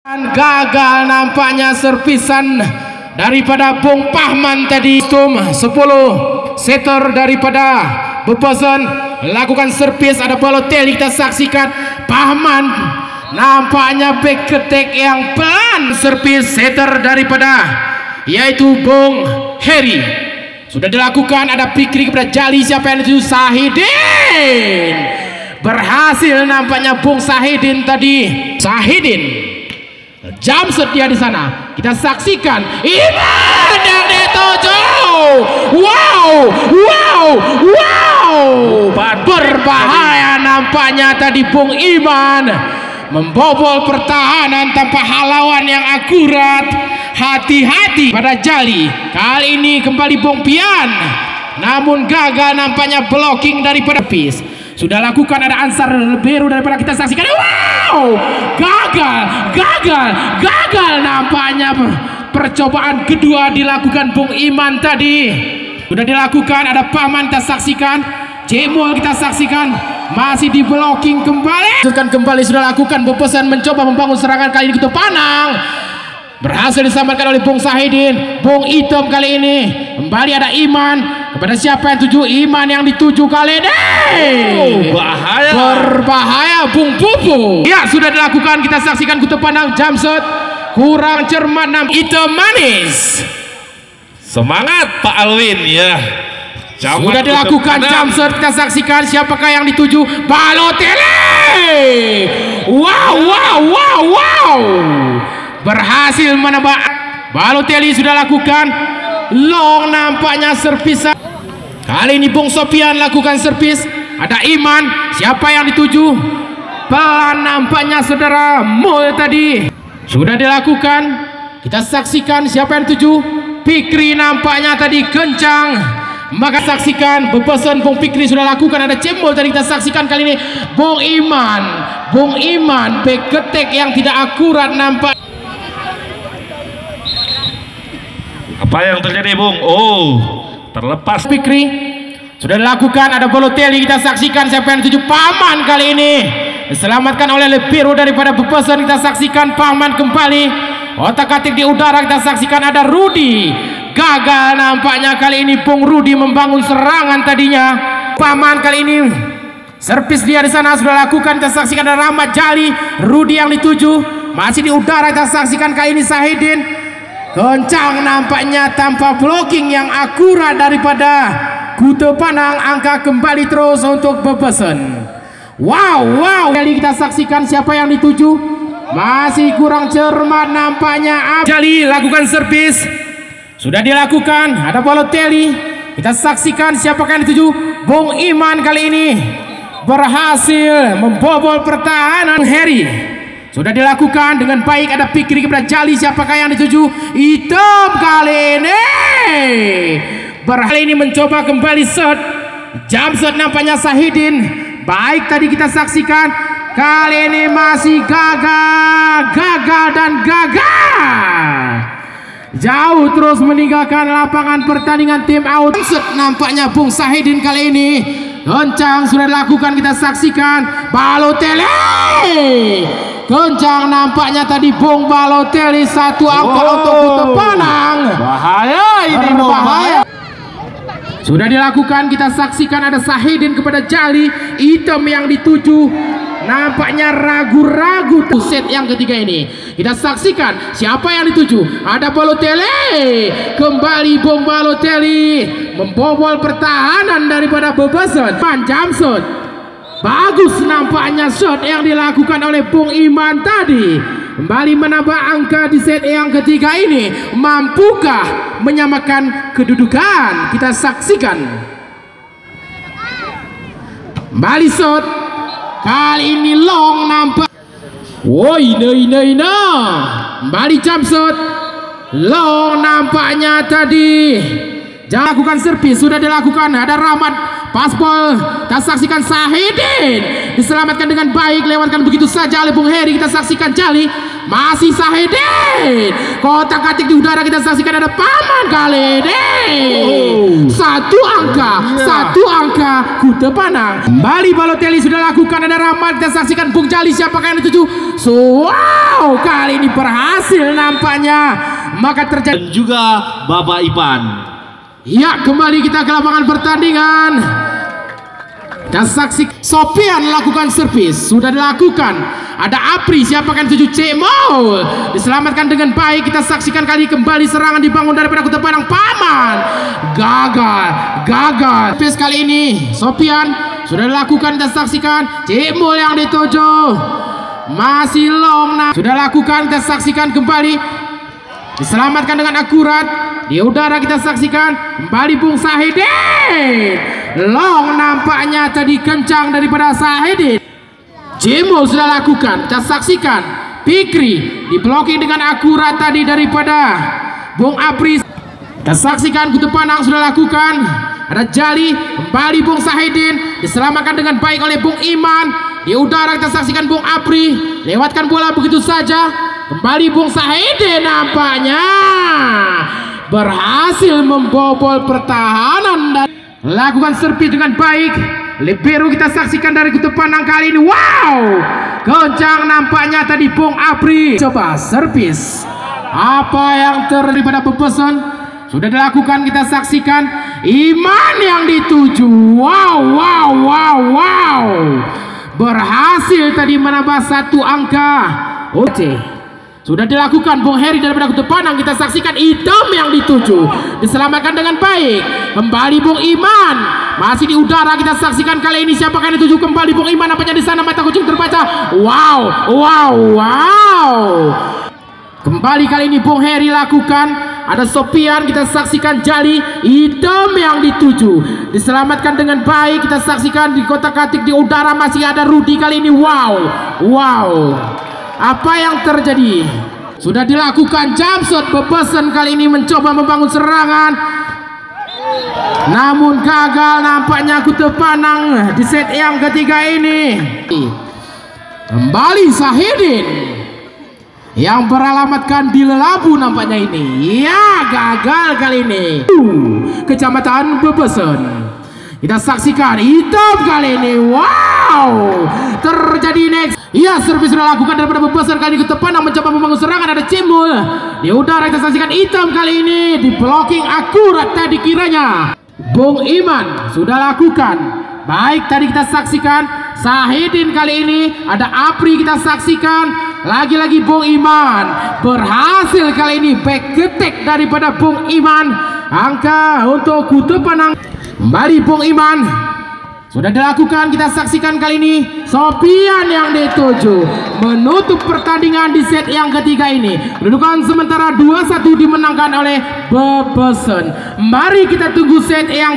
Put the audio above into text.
Gagal nampaknya servisan daripada Bung Pahman tadi. 10 setter daripada Beposen lakukan servis. Ada Balotelli, kita saksikan Pahman nampaknya back ketek yang pelan. Servis setter daripada yaitu Bung Heri sudah dilakukan. Ada Fikri kepada Jali, siapa yang itu? Sahidin. Berhasil nampaknya Bung Sahidin tadi. Sahidin jam setia di sana. Kita saksikan Iman yang dituju. Wow. Berbahaya nampaknya tadi Bung Iman membobol pertahanan tanpa halauan yang akurat. Hati-hati pada Jali. Kali ini kembali Bung Pian, namun gagal nampaknya blocking daripada Pis. Sudah lakukan, ada Ansar Beru daripada kita saksikan. Wow, gagal nampaknya percobaan kedua dilakukan Bung Iman tadi. Sudah dilakukan, ada Pahman kita saksikan. Jemol kita saksikan masih di blocking kembali. Kembali sudah lakukan. Beposen mencoba membangun serangan, kali ini Kutu Panang berhasil diselamatkan oleh Bung Sahidin. Bung Itom kali ini kembali ada Iman kepada siapa yang tuju? Iman yang dituju kali ini. Bahaya. Berbahaya Bung Pupu. Ya, sudah dilakukan, kita saksikan Kutu Panang jam shot kurang cermat. Itom manis. Semangat Pak Alwin ya. Sudah dilakukan jam shot, kita saksikan siapakah yang dituju? Balotelli. Wow. Berhasil menebak. Balotelli sudah lakukan long, nampaknya servis. Kali ini Bung Sofian lakukan servis. Ada Iman, siapa yang dituju? Pelan nampaknya saudara. Mul tadi sudah dilakukan, kita saksikan siapa yang dituju? Fikri nampaknya tadi kencang, maka saksikan Beposen. Bung Fikri sudah lakukan, ada Cembol tadi kita saksikan. Kali ini Bung Iman back ketek yang tidak akurat nampak. Apa yang terjadi Bung? Terlepas. Fikri sudah dilakukan, ada Balotelli, kita saksikan siapa yang dituju? Pahman kali ini diselamatkan oleh Lebiro daripada Beposen. Kita saksikan Pahman kembali otak-atik di udara. Kita saksikan ada Rudi. Gagal nampaknya kali ini Bung Rudi membangun serangan tadinya. Pahman kali ini servis dia di sana sudah lakukan. Kita saksikan ada Rahmat Jali. Rudi yang dituju masih di udara. Kita saksikan kali ini Sahidin kencang nampaknya tanpa blocking yang akurat daripada Kutu Panang. Angka kembali terus untuk Beposen. Wow. Kali kita saksikan siapa yang dituju, masih kurang cermat nampaknya. Jali lakukan servis. Sudah dilakukan, ada Balotelli. Kita saksikan siapakah yang dituju? Bung Iman kali ini berhasil membobol pertahanan. Heri sudah dilakukan dengan baik, ada Fikri kepada Jali, siapakah yang dituju? Itom kali ini berhasil ini mencoba kembali shot. Jam shot nampaknya Sahidin. Baik tadi kita saksikan, kali ini masih gagal dan gagal. Jauh terus meninggalkan lapangan pertandingan, tim out. Nampaknya Bung Sahidin kali ini kencang sudah dilakukan, kita saksikan Balotelli. Kencang nampaknya tadi Bung Balotelli, satu angka untuk Kutu Panang. Bahaya ini, bahaya. Sudah dilakukan, kita saksikan ada Sahidin kepada Jali. Item yang dituju nampaknya ragu-ragu. Set yang ketiga ini kita saksikan siapa yang dituju? Ada Balotelli. Kembali Bung Balotelli membobol pertahanan daripada Beposen. Jam shot bagus nampaknya shot yang dilakukan oleh Bung Iman tadi. Kembali menambah angka di set yang ketiga ini. Mampukah menyamakan kedudukan? Kita saksikan kembali shot. Kali ini long nampak. Woi, kembali jump shot long nampaknya tadi. Jangan lakukan servis, sudah dilakukan. Ada Rahmat paspol. Kita saksikan Sahidin diselamatkan dengan baik, lewatkan begitu saja oleh Bung Heri. Kita saksikan Jali masih Sahidin. Kotak-atik di udara kita saksikan ada Paman kali ini. Satu angka Kuta Panang. Kembali Balotelli sudah lakukan, ada Rahmat kita saksikan Bung Jali, siapakah yang dituju? Wow, kali ini berhasil nampaknya. Maka terjadi dan juga Bapak Ipan. Ya, kembali kita ke lapangan pertandingan. Dan saksi Sopian lakukan servis, sudah dilakukan. Ada Apri, siapakah yang dituju? Cemol diselamatkan dengan baik. Kita saksikan kali kembali serangan dibangun daripada Kuta Panang. Paman gagal. Servis kali ini Sopian sudah dilakukan. Kita saksikan Cemol yang dituju, masih long. Sudah lakukan, kita saksikan kembali, diselamatkan dengan akurat. Di udara kita saksikan kembali Bung Sahidin. Long nampaknya tadi kencang daripada Sahidin. Jemol sudah lakukan, kita saksikan Fikri di blocking dengan akurat tadi daripada Bung Apri. Kita saksikan Kuta Panang sudah lakukan. Ada Jali, kembali Bung Sahidin diselamatkan dengan baik oleh Bung Iman. Di udara kita saksikan Bung Apri lewatkan bola begitu saja. Kembali Bung Sahidin nampaknya berhasil membobol pertahanan dan lakukan servis dengan baik. Libero kita saksikan dari Kuta Panang kali ini. Wow, kencang nampaknya tadi Bung Apri. Coba servis, apa yang terjadi pada bebesan sudah dilakukan, kita saksikan Iman yang dituju. Wow, berhasil tadi menambah satu angka. Oke, sudah dilakukan Bung Heri daripada Kuta Panang. Kita saksikan Itam yang dituju, diselamatkan dengan baik. Kembali Bung Iman masih di udara, kita saksikan kali ini siapakah yang dituju? Kembali Bung Iman, nampaknya di sana mata kucing terbaca. Wow. Kembali kali ini Bung Heri lakukan. Ada Sopian, kita saksikan Jali, Itam yang dituju, diselamatkan dengan baik. Kita saksikan di kotak-atik di udara masih ada Rudi kali ini. Wow. Apa yang terjadi? Sudah dilakukan jump shot. Bebesan kali ini mencoba membangun serangan, namun gagal nampaknya Kuta Panang di set yang ketiga ini. Kembali Sahidin yang beralamatkan di Lelabu nampaknya ini. Ya, gagal kali ini. Kecamatan Bebesan. Kita saksikan Itam kali ini. Wow, terjadi next. Ya, servis sudah lakukan daripada Bebesan kali ini. Kuta Panang mencoba membangun serangan, ada Cemul di udara. Kita saksikan Itam kali ini di blocking akurat tadi kiranya. Bung Iman sudah lakukan baik, tadi kita saksikan Sahidin kali ini. Ada Apri, kita saksikan lagi-lagi Bung Iman berhasil kali ini back ketek daripada Bung Iman. Angka untuk Kuta Panang. Kembali Bung Iman sudah dilakukan, kita saksikan kali ini Sopian yang dituju menutup pertandingan di set yang ketiga ini. Kedudukan sementara 2-1 dimenangkan oleh Bebesan. Mari kita tunggu set yang